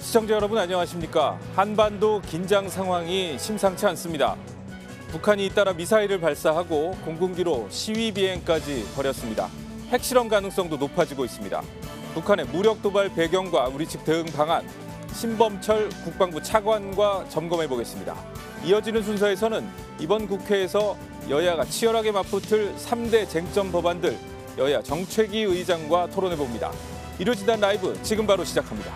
시청자 여러분 안녕하십니까? 한반도 긴장 상황이 심상치 않습니다. 북한이 잇따라 미사일을 발사하고 공군기로 시위 비행까지 벌였습니다. 핵실험 가능성도 높아지고 있습니다. 북한의 무력 도발 배경과 우리 측 대응 방안, 신범철 국방부 차관과 점검해 보겠습니다. 이어지는 순서에서는 이번 국회에서 여야가 치열하게 맞붙을 3대 쟁점 법안들 여야 정책위 의장과 토론해 봅니다. 일요진단 라이브 지금 바로 시작합니다.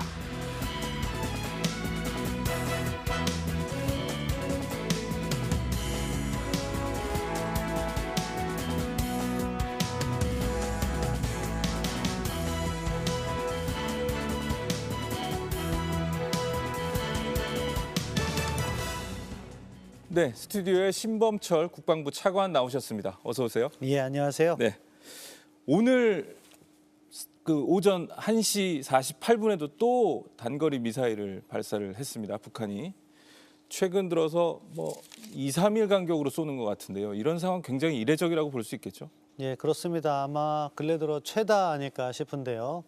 네, 스튜디오에 신범철 국방부 차관 나오셨습니다. 어서 오세요. 예, 안녕하세요. 네, 오늘 오전 1시 48분에도 또 단거리 미사일을 발사를 했습니다. 북한이 최근 들어서 2, 3일 간격으로 쏘는 것 같은데요. 이런 상황 굉장히 이례적이라고 볼 수 있겠죠? 예, 그렇습니다. 아마 근래 들어 최다 아닐까 싶은데요.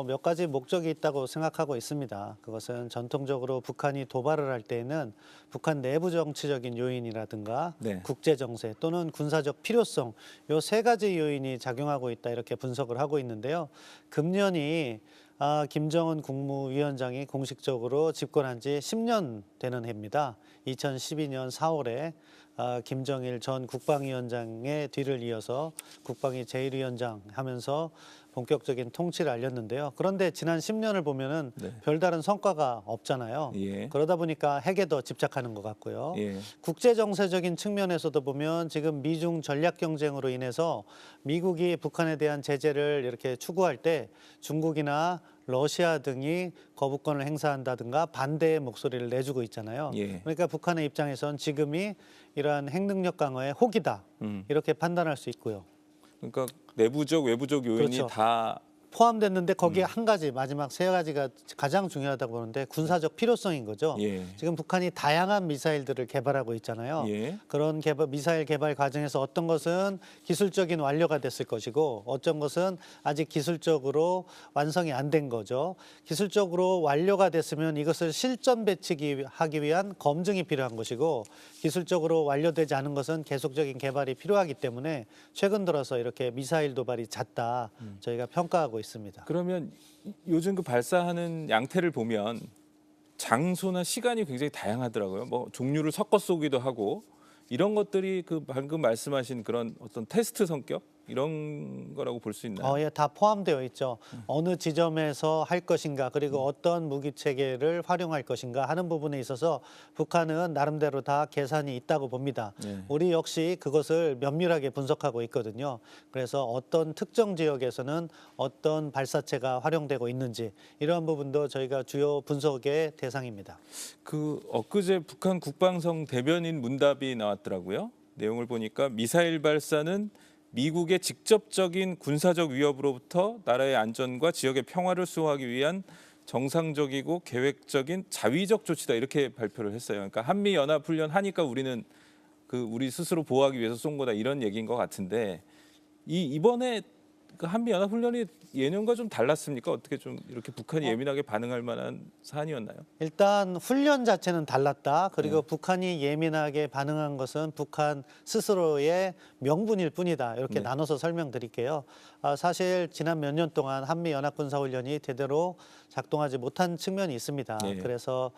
몇 가지 목적이 있다고 생각하고 있습니다. 그것은 전통적으로 북한이 도발을 할 때에는 북한 내부 정치적인 요인이라든가 네. 국제 정세 또는 군사적 필요성 요 세 가지 요인이 작용하고 있다 이렇게 분석을 하고 있는데요. 금년이 김정은 국무위원장이 공식적으로 집권한 지 10년 되는 해입니다. 2012년 4월에 김정일 전 국방위원장의 뒤를 이어서 국방위 제1위원장 하면서 본격적인 통치를 알렸는데요. 그런데 지난 10년을 보면은 네. 별다른 성과가 없잖아요. 예. 그러다 보니까 핵에 더 집착하는 것 같고요. 예. 국제 정세적인 측면에서도 보면 지금 미중 전략 경쟁으로 인해서 미국이 북한에 대한 제재를 이렇게 추구할 때 중국이나 러시아 등이 거부권을 행사한다든가 반대의 목소리를 내주고 있잖아요. 예. 그러니까 북한의 입장에선 지금이 이러한 핵능력 강화의 혹이다 이렇게 판단할 수 있고요. 그러니까 내부적, 외부적 요인이 그렇죠. 다 포함됐는데 거기에 한 가지 마지막 세 가지가 가장 중요하다고 보는데 군사적 필요성인 거죠. 예. 지금 북한이 다양한 미사일들을 개발하고 있잖아요. 예. 그런 미사일 개발 과정에서 어떤 것은 기술적인 완료가 됐을 것이고 어떤 것은 아직 기술적으로 완성이 안 된 거죠. 기술적으로 완료가 됐으면 이것을 실전 배치하기 위한 검증이 필요한 것이고 기술적으로 완료되지 않은 것은 계속적인 개발이 필요하기 때문에 최근 들어서 이렇게 미사일 도발이 잦다 저희가 평가하고 있습니다. 그러면 요즘 발사하는 양태를 보면 장소나 시간이 굉장히 다양하더라고요. 종류를 섞어 쏘기도 하고 이런 것들이 방금 말씀하신 그런 어떤 테스트 성격 이런 거라고 볼 수 있나요? 예, 다 포함되어 있죠. 어느 지점에서 할 것인가 그리고 어떤 무기 체계를 활용할 것인가 하는 부분에 있어서 북한은 나름대로 다 계산이 있다고 봅니다. 네. 우리 역시 그것을 면밀하게 분석하고 있거든요. 그래서 어떤 특정 지역에서는 어떤 발사체가 활용되고 있는지 이러한 부분도 저희가 주요 분석의 대상입니다. 엊그제 북한 국방성 대변인 문답이 나왔더라고요. 내용을 보니까 미사일 발사는 미국의 직접적인 군사적 위협으로부터 나라의 안전과 지역의 평화를 수호하기 위한 정상적이고 계획적인 자위적 조치다 이렇게 발표를 했어요. 그러니까 한미 연합 훈련 하니까 우리는 우리 스스로 보호하기 위해서 쏜 거다 이런 얘기인 것 같은데 이번에 한미 연합 훈련이 예년과 좀 달랐습니까? 어떻게 좀 이렇게 북한이 예민하게 반응할 만한 사안이었나요? 일단 훈련 자체는 달랐다. 그리고 네. 북한이 예민하게 반응한 것은 북한 스스로의 명분일 뿐이다. 이렇게 네. 나눠서 설명드릴게요. 사실 지난 몇 년 동안 한미 연합군사훈련이 제대로 작동하지 못한 측면이 있습니다. 네. 그래서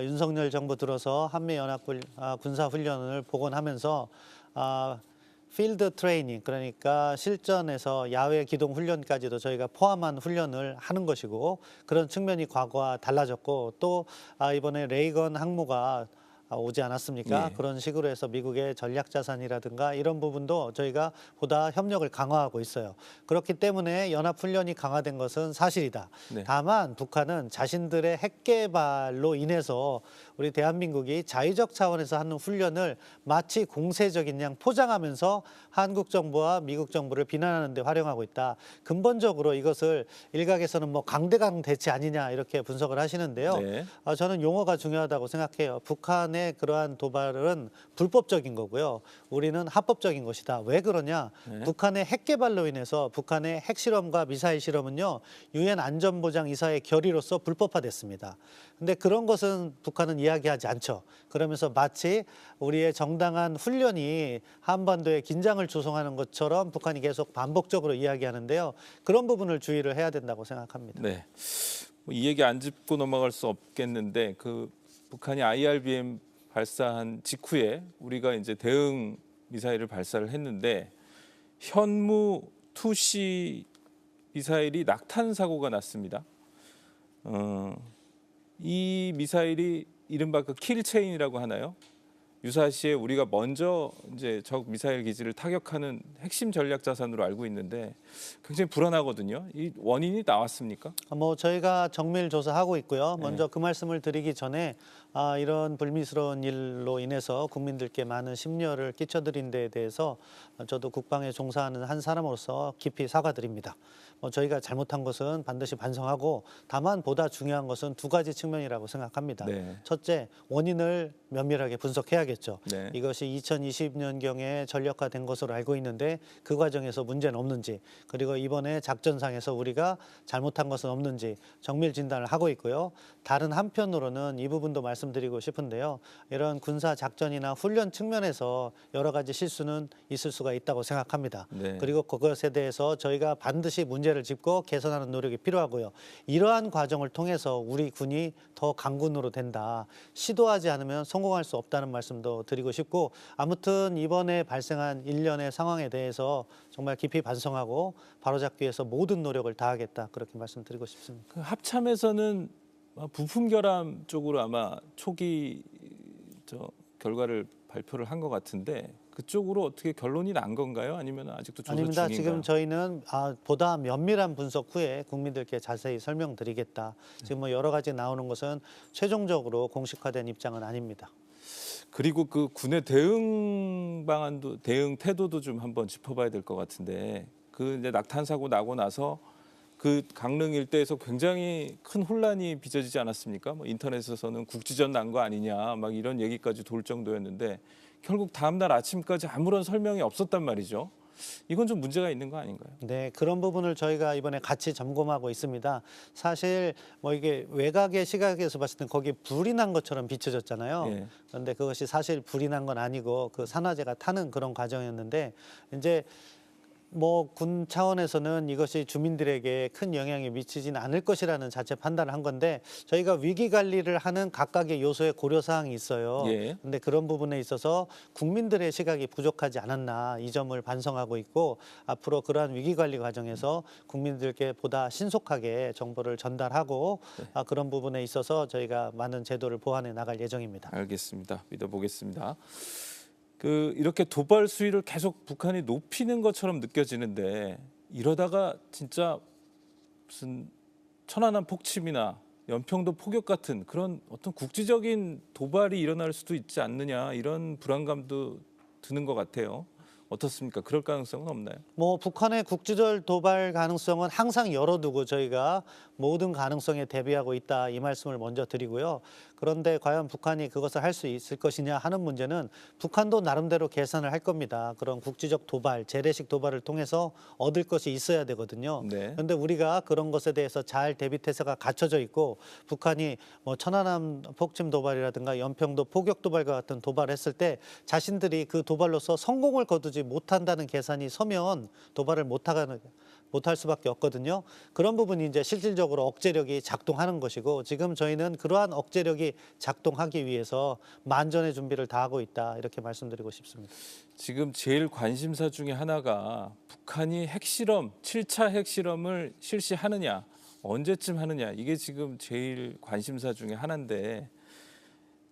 윤석열 정부 들어서 한미 연합군사훈련을 복원하면서 필드 트레이닝 그러니까 실전에서 야외 기동 훈련까지도 저희가 포함한 훈련을 하는 것이고 그런 측면이 과거와 달라졌고 또 이번에 레이건 항모가 오지 않았습니까? 네. 그런 식으로 해서 미국의 전략 자산이라든가 이런 부분도 저희가 보다 협력을 강화하고 있어요. 그렇기 때문에 연합 훈련이 강화된 것은 사실이다. 네. 다만 북한은 자신들의 핵 개발로 인해서 우리 대한민국이 자위적 차원에서 하는 훈련을 마치 공세적인 양 포장하면서 한국 정부와 미국 정부를 비난하는 데 활용하고 있다. 근본적으로 이것을 일각에서는 뭐 강대강 대치 아니냐 이렇게 분석을 하시는데요. 네. 저는 용어가 중요하다고 생각해요. 북한의 그러한 도발은 불법적인 거고요. 우리는 합법적인 것이다. 왜 그러냐? 네. 북한의 핵 개발로 인해서 북한의 핵실험과 미사일 실험은요. 유엔 안전보장이사의 결의로서 불법화됐습니다. 근데 그런 것은 북한은 이야기하지 않죠. 그러면서 마치 우리의 정당한 훈련이 한반도에 긴장을 조성하는 것처럼 북한이 계속 반복적으로 이야기하는데요. 그런 부분을 주의를 해야 된다고 생각합니다. 네. 뭐이 얘기 안 짚고 넘어갈 수 없겠는데 그 북한이 IRBM 발사한 직후에 우리가 이제 대응 미사일을 발사를 했는데 현무 투시 미사일이 낙탄 사고가 났습니다. 이 미사일이 이른바 그 킬체인이라고 하나요? 유사시에 우리가 먼저 이제 적 미사일 기지를 타격하는 핵심 전략 자산으로 알고 있는데 굉장히 불안하거든요. 이 원인이 나왔습니까? 뭐 저희가 정밀 조사하고 있고요. 먼저 그 말씀을 드리기 전에 이런 불미스러운 일로 인해서 국민들께 많은 심려를 끼쳐드린 데에 대해서 저도 국방에 종사하는 한 사람으로서 깊이 사과드립니다. 저희가 잘못한 것은 반드시 반성하고 다만 보다 중요한 것은 두 가지 측면이라고 생각합니다. 네. 첫째, 원인을 면밀하게 분석해야겠죠. 네. 이것이 2020년경에 전력화된 것으로 알고 있는데 그 과정에서 문제는 없는지, 그리고 이번에 작전상에서 우리가 잘못한 것은 없는지 정밀 진단을 하고 있고요. 다른 한편으로는 이 부분도 말씀드리고 싶은데요. 이런 군사 작전이나 훈련 측면에서 여러 가지 실수는 있을 수가 있다고 생각합니다. 네. 그리고 그것에 대해서 저희가 반드시 문제를 짚고 개선하는 노력이 필요하고요. 이러한 과정을 통해서 우리 군이 더 강군으로 된다. 시도하지 않으면 성공할 수 없다는 말씀도 드리고 싶고, 아무튼 이번에 발생한 일련의 상황에 대해서 정말 깊이 반성하고 바로잡기 위해서 모든 노력을 다하겠다, 그렇게 말씀드리고 싶습니다. 그 합참에서는 부품 결함 쪽으로 아마 초기 결과를 발표를 한 것 같은데 그쪽으로 어떻게 결론이 난 건가요? 아니면 아직도 조사 아닙니다. 중인가요? 지금 저희는 보다 면밀한 분석 후에 국민들께 자세히 설명드리겠다. 지금 뭐 여러 가지 나오는 것은 최종적으로 공식화된 입장은 아닙니다. 그리고 그 군의 대응 방안도 대응 태도도 좀 한번 짚어봐야 될 것 같은데 그 이제 낙탄 사고 나고 나서 그 강릉 일대에서 굉장히 큰 혼란이 빚어지지 않았습니까? 뭐 인터넷에서는 국지전 난 거 아니냐 막 이런 얘기까지 돌 정도였는데 결국 다음 날 아침까지 아무런 설명이 없었단 말이죠. 이건 좀 문제가 있는 거 아닌가요? 네, 그런 부분을 저희가 이번에 같이 점검하고 있습니다. 사실 뭐 이게 외곽의 시각에서 봤을 때 거기 불이 난 것처럼 비춰졌잖아요. 예. 그런데 그것이 사실 불이 난 건 아니고 그 산화제가 타는 그런 과정이었는데, 이제 뭐 군 차원에서는 이것이 주민들에게 큰 영향이 미치지는 않을 것이라는 자체 판단을 한 건데, 저희가 위기 관리를 하는 각각의 요소의 고려 사항이 있어요. 예. 근데 그런 부분에 있어서 국민들의 시각이 부족하지 않았나, 이 점을 반성하고 있고, 앞으로 그러한 위기 관리 과정에서 국민들께 보다 신속하게 정보를 전달하고 그런 부분에 있어서 저희가 많은 제도를 보완해 나갈 예정입니다. 알겠습니다. 믿어보겠습니다. 그 이렇게 도발 수위를 계속 북한이 높이는 것처럼 느껴지는데 이러다가 진짜 무슨 천안함 폭침이나 연평도 포격 같은 그런 어떤 국지적인 도발이 일어날 수도 있지 않느냐 이런 불안감도 드는 것 같아요. 어떻습니까? 그럴 가능성은 없나요? 뭐 북한의 국지적 도발 가능성은 항상 열어두고 저희가 모든 가능성에 대비하고 있다, 이 말씀을 먼저 드리고요. 그런데 과연 북한이 그것을 할 수 있을 것이냐 하는 문제는 북한도 나름대로 계산을 할 겁니다. 그런 국지적 도발, 재래식 도발을 통해서 얻을 것이 있어야 되거든요. 네. 그런데 우리가 그런 것에 대해서 잘 대비 태세가 갖춰져 있고, 북한이 뭐 천안함 폭침 도발이라든가 연평도 포격 도발과 같은 도발을 했을 때 자신들이 그 도발로서 성공을 거두지 못한다는 계산이 서면 도발을 못할 수밖에 없거든요. 그런 부분이 이제 실질적으로 억제력이 작동하는 것이고, 지금 저희는 그러한 억제력이 작동하기 위해서 만전의 준비를 다하고 있다, 이렇게 말씀드리고 싶습니다. 지금 제일 관심사 중에 하나가 북한이 핵실험, 7차 핵실험을 실시하느냐, 언제쯤 하느냐, 이게 지금 제일 관심사 중에 하나인데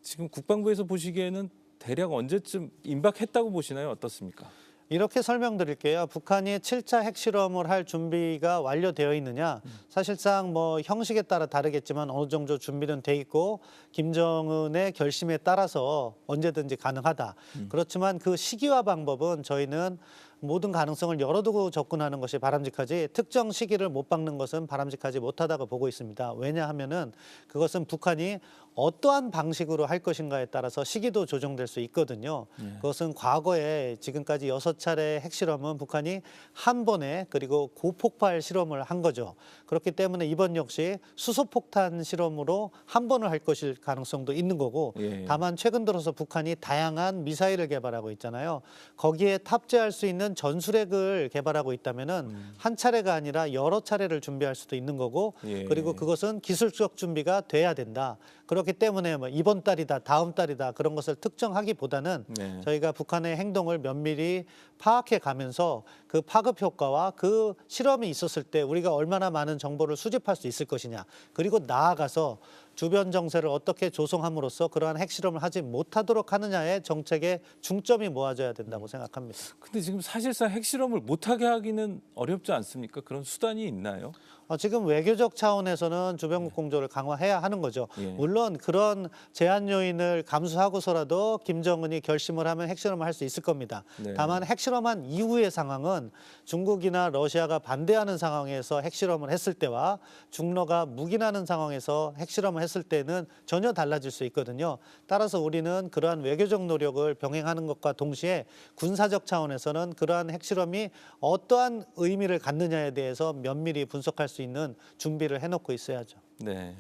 지금 국방부에서 보시기에는 대략 언제쯤 임박했다고 보시나요? 어떻습니까? 이렇게 설명드릴게요. 북한이 7차 핵실험을 할 준비가 완료되어 있느냐? 사실상 뭐 형식에 따라 다르겠지만 어느 정도 준비는 돼 있고 김정은의 결심에 따라서 언제든지 가능하다. 그렇지만 그 시기와 방법은 저희는 모든 가능성을 열어두고 접근하는 것이 바람직하지 특정 시기를 못 박는 것은 바람직하지 못하다고 보고 있습니다. 왜냐하면은 그것은 북한이 어떠한 방식으로 할 것인가에 따라서 시기도 조정될 수 있거든요. 그것은 과거에 지금까지 6차례 핵실험은 북한이 한 번에 그리고 고폭발 실험을 한 거죠. 그렇기 때문에 이번 역시 수소폭탄 실험으로 한 번을 할 것일 가능성도 있는 거고 예. 다만 최근 들어서 북한이 다양한 미사일을 개발하고 있잖아요. 거기에 탑재할 수 있는 전술핵을 개발하고 있다면은 한 차례가 아니라 여러 차례를 준비할 수도 있는 거고 예. 그리고 그것은 기술적 준비가 돼야 된다. 그렇기 때문에 뭐 이번 달이다, 다음 달이다 그런 것을 특정하기보다는 네. 저희가 북한의 행동을 면밀히 파악해 가면서 그 파급 효과와 그 실험이 있었을 때 우리가 얼마나 많은 정보를 수집할 수 있을 것이냐. 그리고 나아가서 주변 정세를 어떻게 조성함으로써 그러한 핵실험을 하지 못하도록 하느냐의 정책에 중점이 모아져야 된다고 생각합니다. 근데 지금 사실상 핵실험을 못하게 하기는 어렵지 않습니까? 그런 수단이 있나요? 지금 외교적 차원에서는 주변국 공조를 강화해야 하는 거죠. 예. 물론 그런 제한 요인을 감수하고서라도 김정은이 결심을 하면 핵실험을 할 수 있을 겁니다. 네. 다만 핵실험한 이후의 상황은 중국이나 러시아가 반대하는 상황에서 핵실험을 했을 때와 중러가 묵인하는 상황에서 핵실험을 했을 때는 전혀 달라질 수 있거든요. 따라서 우리는 그러한 외교적 노력을 병행하는 것과 동시에 군사적 차원에서는 그러한 핵실험이 어떠한 의미를 갖느냐에 대해서 면밀히 분석할 수 있는 준비를 해놓고 있어야죠. 네.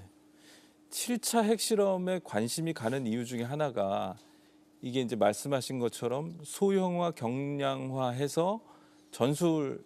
7차 핵실험에 관심이 가는 이유 중에 하나가 이게 이제 말씀하신 것처럼 소형화, 경량화해서 전술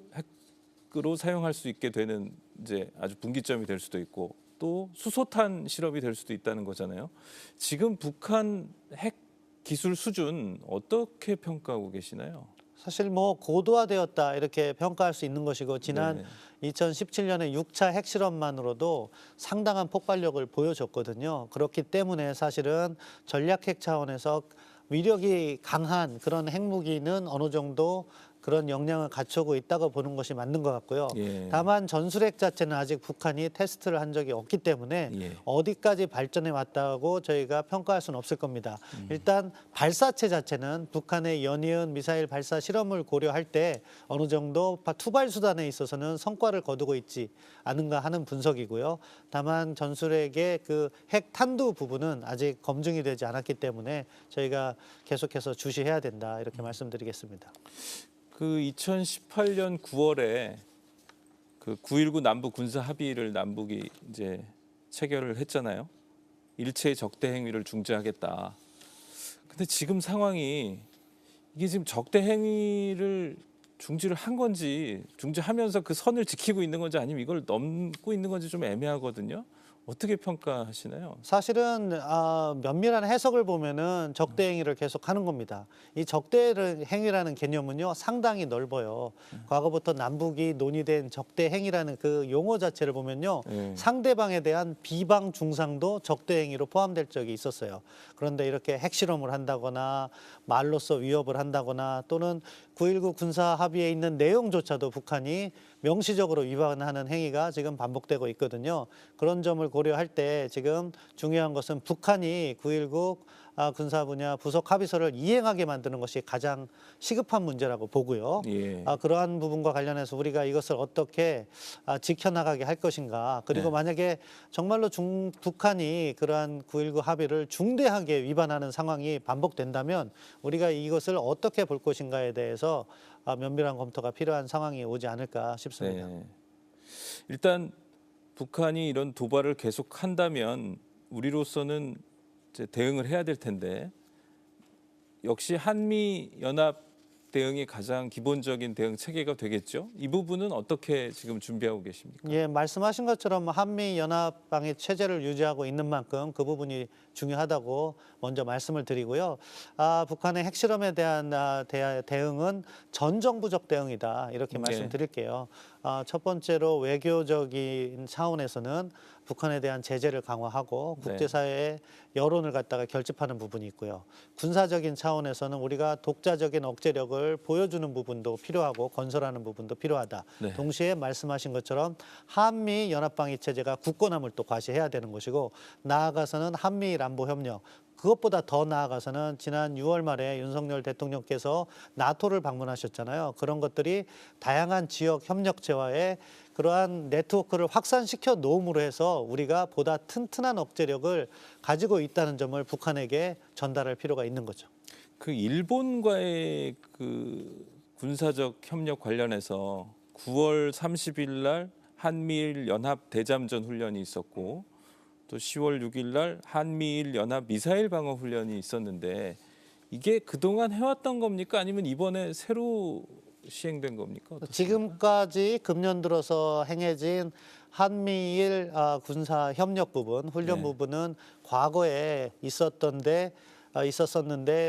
핵으로 사용할 수 있게 되는 이제 아주 분기점이 될 수도 있고 또 수소탄 실험이 될 수도 있다는 거잖아요. 지금 북한 핵 기술 수준 어떻게 평가하고 계시나요? 사실 뭐 고도화되었다 이렇게 평가할 수 있는 것이고 지난 네. 2017년에 6차 핵실험만으로도 상당한 폭발력을 보여줬거든요. 그렇기 때문에 사실은 전략핵 차원에서 위력이 강한 그런 핵무기는 어느 정도 그런 역량을 갖추고 있다고 보는 것이 맞는 것 같고요. 예. 다만 전술핵 자체는 아직 북한이 테스트를 한 적이 없기 때문에 예. 어디까지 발전해 왔다고 저희가 평가할 수는 없을 겁니다. 일단 발사체 자체는 북한의 연이은 미사일 발사 실험을 고려할 때 어느 정도 투발 수단에 있어서는 성과를 거두고 있지 않은가 하는 분석이고요. 다만 전술핵의 그 핵 탄두 부분은 아직 검증이 되지 않았기 때문에 저희가 계속해서 주시해야 된다 이렇게 말씀드리겠습니다. 그 2018년 9월에 그 9.19 남북 군사 합의를 남북이 이제 체결을 했잖아요. 일체의 적대 행위를 중지하겠다. 근데 지금 상황이 이게 지금 적대 행위를 중지를 한 건지 중지하면서 그 선을 지키고 있는 건지 아니면 이걸 넘고 있는 건지 좀 애매하거든요. 어떻게 평가하시나요? 사실은 면밀한 해석을 보면은 적대 행위를 계속 하는 겁니다. 이 적대 행위라는 개념은요 상당히 넓어요. 과거부터 남북이 논의된 적대 행위라는 그 용어 자체를 보면요 상대방에 대한 비방 중상도 적대 행위로 포함될 적이 있었어요. 그런데 이렇게 핵실험을 한다거나 말로써 위협을 한다거나 또는 9.19 군사 합의에 있는 내용조차도 북한이 명시적으로 위반하는 행위가 지금 반복되고 있거든요. 그런 점을 고려할 때 지금 중요한 것은 북한이 9.19 군사 분야 부속 합의서를 이행하게 만드는 것이 가장 시급한 문제라고 보고요. 예. 그러한 부분과 관련해서 우리가 이것을 어떻게 지켜나가게 할 것인가. 그리고 네. 만약에 정말로 북한이 그러한 9.19 합의를 중대하게 위반하는 상황이 반복된다면 우리가 이것을 어떻게 볼 것인가에 대해서 면밀한 검토가 필요한 상황이 오지 않을까 싶습니다. 네. 일단 북한이 이런 도발을 계속한다면 우리로서는 이제 대응을 해야 될 텐데 역시 한미 연합 대응이 가장 기본적인 대응 체계가 되겠죠. 이 부분은 어떻게 지금 준비하고 계십니까? 예, 말씀하신 것처럼 한미 연합방위 체제를 유지하고 있는 만큼 그 부분이 중요하다고 먼저 말씀을 드리고요. 북한의 핵실험에 대한 대응은 전 정부적 대응이다 이렇게 네. 말씀드릴게요. 첫 번째로 외교적인 차원에서는 북한에 대한 제재를 강화하고 네. 국제사회의 여론을 갖다가 결집하는 부분이 있고요. 군사적인 차원에서는 우리가 독자적인 억제력을 보여주는 부분도 필요하고 건설하는 부분도 필요하다. 네. 동시에 말씀하신 것처럼 한미 연합방위 체제가 굳건함을 또 과시해야 되는 것이고 나아가서는 한미일 안보 협력 그것보다 더 나아가서는 지난 6월 말에 윤석열 대통령께서 나토를 방문하셨잖아요. 그런 것들이 다양한 지역 협력체와의 그러한 네트워크를 확산시켜 놓음으로 해서 우리가 보다 튼튼한 억제력을 가지고 있다는 점을 북한에게 전달할 필요가 있는 거죠. 그 일본과의 그 군사적 협력 관련해서 9월 30일 날 한미일 연합 대잠전 훈련이 있었고 또 10월 6일 날 한미일 연합 미사일 방어 훈련이 있었는데 이게 그동안 해왔던 겁니까? 아니면 이번에 새로 시행된 겁니까? 어떻습니까? 지금까지 금년 들어서 행해진 한미일 군사 협력 부분, 훈련 네. 부분은 과거에 있었었는데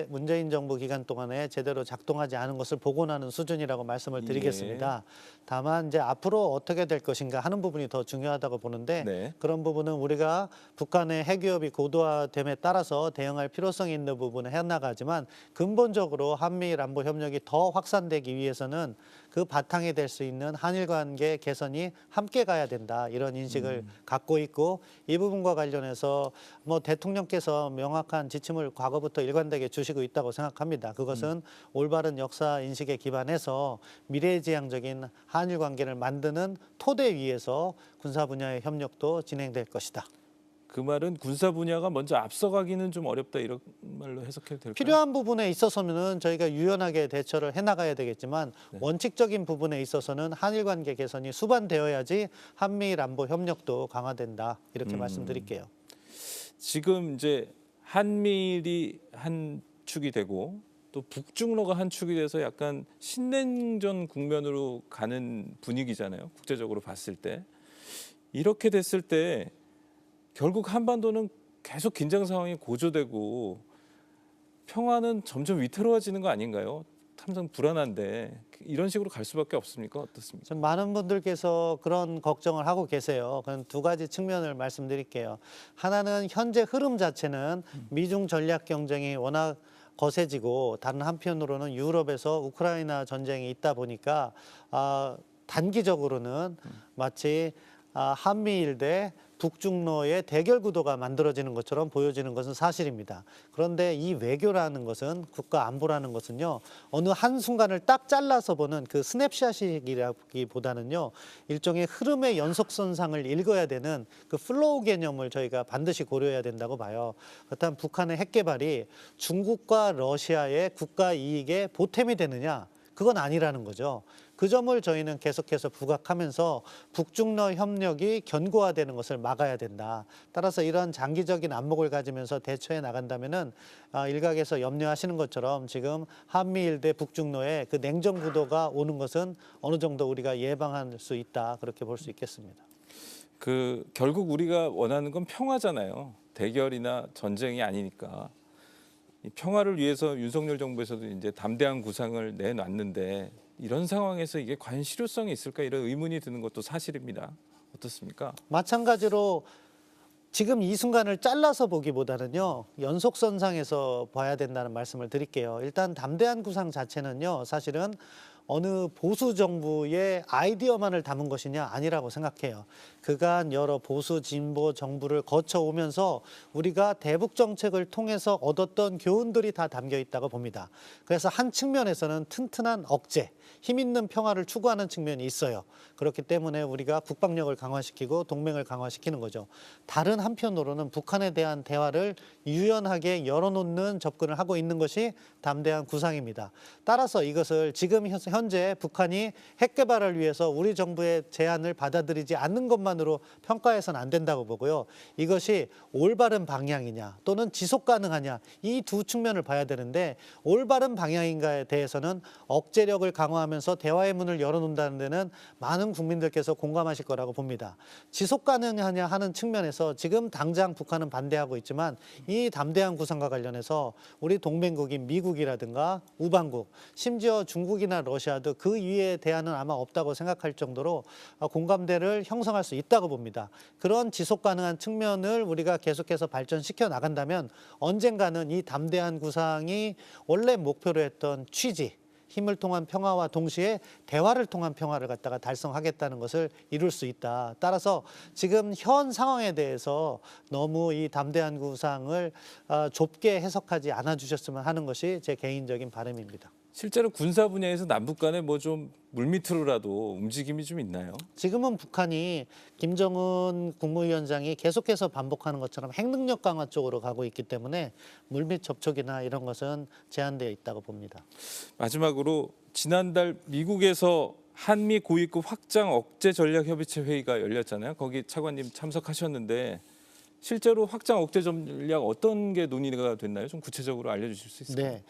문재인 정부 기간 동안에 제대로 작동하지 않은 것을 복원하는 수준이라고 말씀을 드리겠습니다. 다만 이제 앞으로 어떻게 될 것인가 하는 부분이 더 중요하다고 보는데 네. 그런 부분은 우리가 북한의 핵위협이 고도화됨에 따라서 대응할 필요성이 있는 부분을 해나가지만 근본적으로 한미일 안보 협력이 더 확산되기 위해서는 그 바탕이 될 수 있는 한일 관계 개선이 함께 가야 된다 이런 인식을 갖고 있고 이 부분과 관련해서 뭐 대통령께서 명확한 지침을 과거부터 일관되게 주시고 있다고 생각합니다. 그것은 올바른 역사 인식에 기반해서 미래지향적인 한일 관계를 만드는 토대 위에서 군사 분야의 협력도 진행될 것이다. 그 말은 군사 분야가 먼저 앞서가기는 좀 어렵다 이런 말로 해석해도 될까요? 필요한 부분에 있어서는 저희가 유연하게 대처를 해나가야 되겠지만 원칙적인 부분에 있어서는 한일 관계 개선이 수반되어야지 한미일 안보 협력도 강화된다 이렇게 말씀드릴게요. 지금 이제 한미일이 한 축이 되고 또 북중로가 한 축이 돼서 약간 신냉전 국면으로 가는 분위기잖아요. 국제적으로 봤을 때. 이렇게 됐을 때 결국 한반도는 계속 긴장 상황이 고조되고 평화는 점점 위태로워지는 거 아닌가요? 항상 불안한데 이런 식으로 갈 수밖에 없습니까? 어떻습니까? 좀 많은 분들께서 그런 걱정을 하고 계세요. 그런 두 가지 측면을 말씀드릴게요. 하나는 현재 흐름 자체는 미중 전략 경쟁이 워낙 거세지고 다른 한편으로는 유럽에서 우크라이나 전쟁이 있다 보니까 단기적으로는 마치 한미일 대 북중로의 대결 구도가 만들어지는 것처럼 보여지는 것은 사실입니다. 그런데 이 외교라는 것은 국가 안보라는 것은요. 어느 한순간을 딱 잘라서 보는 그 스냅샷이라기보다는요. 일종의 흐름의 연속선상을 읽어야 되는 그 플로우 개념을 저희가 반드시 고려해야 된다고 봐요. 그렇다면 북한의 핵 개발이 중국과 러시아의 국가 이익에 보탬이 되느냐? 그건 아니라는 거죠. 그 점을 저희는 계속해서 부각하면서 북중러 협력이 견고화되는 것을 막아야 된다. 따라서 이런 장기적인 안목을 가지면서 대처해 나간다면은 일각에서 염려하시는 것처럼 지금 한미일 대 북중러의 그 냉전 구도가 오는 것은 어느 정도 우리가 예방할 수 있다. 그렇게 볼 수 있겠습니다. 그 결국 우리가 원하는 건 평화잖아요. 대결이나 전쟁이 아니니까. 이 평화를 위해서 윤석열 정부에서도 이제 담대한 구상을 내놨는데 이런 상황에서 이게 과연 실효성이 있을까 이런 의문이 드는 것도 사실입니다. 어떻습니까? 마찬가지로 지금 이 순간을 잘라서 보기보다는요. 연속선상에서 봐야 된다는 말씀을 드릴게요. 일단 담대한 구상 자체는요. 사실은 어느 보수 정부의 아이디어만을 담은 것이냐 아니라고 생각해요. 그간 여러 보수 진보 정부를 거쳐오면서 우리가 대북 정책을 통해서 얻었던 교훈들이 다 담겨 있다고 봅니다. 그래서 한 측면에서는 튼튼한 억제, 힘 있는 평화를 추구하는 측면이 있어요. 그렇기 때문에 우리가 국방력을 강화시키고 동맹을 강화시키는 거죠. 다른 한편으로는 북한에 대한 대화를 유연하게 열어놓는 접근을 하고 있는 것이 담대한 구상입니다. 따라서 이것을 지금 현재 북한이 핵 개발을 위해서 우리 정부의 제안을 받아들이지 않는 것만으로 평가해서는 안 된다고 보고요. 이것이 올바른 방향이냐 또는 지속 가능하냐 이 두 측면을 봐야 되는데 올바른 방향인가에 대해서는 억제력을 강화하면서 대화의 문을 열어놓는다는 데는 많은 국민들께서 공감하실 거라고 봅니다. 지속 가능하냐 하는 측면에서 지금 당장 북한은 반대하고 있지만 이 담대한 구상과 관련해서 우리 동맹국인 미국이라든가 우방국 심지어 중국이나 러시아 러시아도 그 위에 대안은 아마 없다고 생각할 정도로 공감대를 형성할 수 있다고 봅니다. 그런 지속 가능한 측면을 우리가 계속해서 발전시켜 나간다면 언젠가는 이 담대한 구상이 원래 목표로 했던 취지, 힘을 통한 평화와 동시에 대화를 통한 평화를 갖다가 달성하겠다는 것을 이룰 수 있다. 따라서 지금 현 상황에 대해서 너무 이 담대한 구상을 좁게 해석하지 않아 주셨으면 하는 것이 제 개인적인 바람입니다. 실제로 군사 분야에서 남북 간에 뭐 좀 물밑으로라도 움직임이 좀 있나요? 지금은 북한이 김정은 국무위원장이 계속해서 반복하는 것처럼 핵능력 강화 쪽으로 가고 있기 때문에 물밑 접촉이나 이런 것은 제한되어 있다고 봅니다. 마지막으로 지난달 미국에서 한미 고위급 확장 억제 전략 협의체 회의가 열렸잖아요. 거기 차관님 참석하셨는데 실제로 확장 억제 전략 어떤 게 논의가 됐나요? 좀 구체적으로 알려주실 수 있을까요? 네.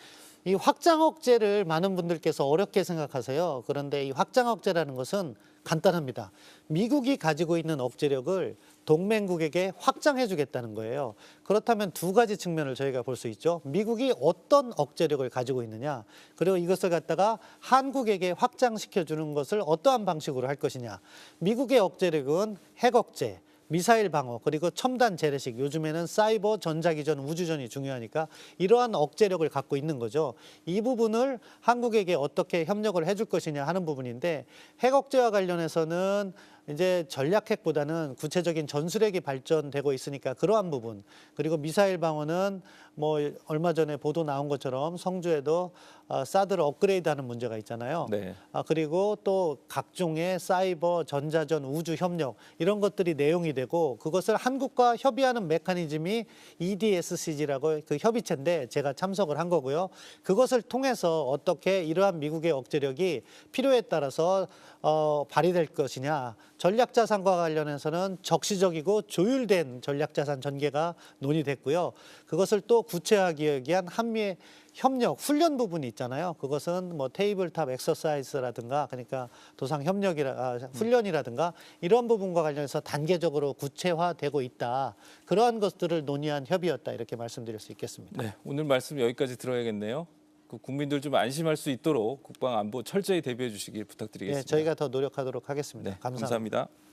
이 확장 억제를 많은 분들께서 어렵게 생각하세요. 그런데 이 확장 억제라는 것은 간단합니다. 미국이 가지고 있는 억제력을 동맹국에게 확장해 주겠다는 거예요. 그렇다면 두 가지 측면을 저희가 볼 수 있죠. 미국이 어떤 억제력을 가지고 있느냐, 그리고 이것을 갖다가 한국에게 확장시켜 주는 것을 어떠한 방식으로 할 것이냐. 미국의 억제력은 핵 억제, 미사일 방어, 그리고 첨단 재래식, 요즘에는 사이버, 전자기전, 우주전이 중요하니까 이러한 억제력을 갖고 있는 거죠. 이 부분을 한국에게 어떻게 협력을 해줄 것이냐 하는 부분인데, 핵 억제와 관련해서는 이제 전략핵보다는 구체적인 전술핵이 발전되고 있으니까 그러한 부분, 그리고 미사일 방어는 뭐 얼마 전에 보도 나온 것처럼 성주에도 사드를 업그레이드하는 문제가 있잖아요. 네. 그리고 또 각종의 사이버, 전자전, 우주 협력 이런 것들이 내용이 되고, 그것을 한국과 협의하는 메커니즘이 EDSCG라고 그 협의체인데 제가 참석을 한 거고요. 그것을 통해서 어떻게 이러한 미국의 억제력이 필요에 따라서 발휘될 것이냐. 전략자산과 관련해서는 적시적이고 조율된 전략자산 전개가 논의됐고요. 그것을 또 구체화하기 위한 한미의 협력, 훈련 부분이 있잖아요. 그것은 뭐 테이블탑 엑서사이즈라든가, 그러니까 도상 훈련이라든가 이런 부분과 관련해서 단계적으로 구체화되고 있다. 그러한 것들을 논의한 협의였다. 이렇게 말씀드릴 수 있겠습니다. 네, 오늘 말씀 여기까지 들어야겠네요. 그 국민들 좀 안심할 수 있도록 국방 안보 철저히 대비해 주시길 부탁드리겠습니다. 네, 저희가 더 노력하도록 하겠습니다. 네, 감사합니다. 감사합니다.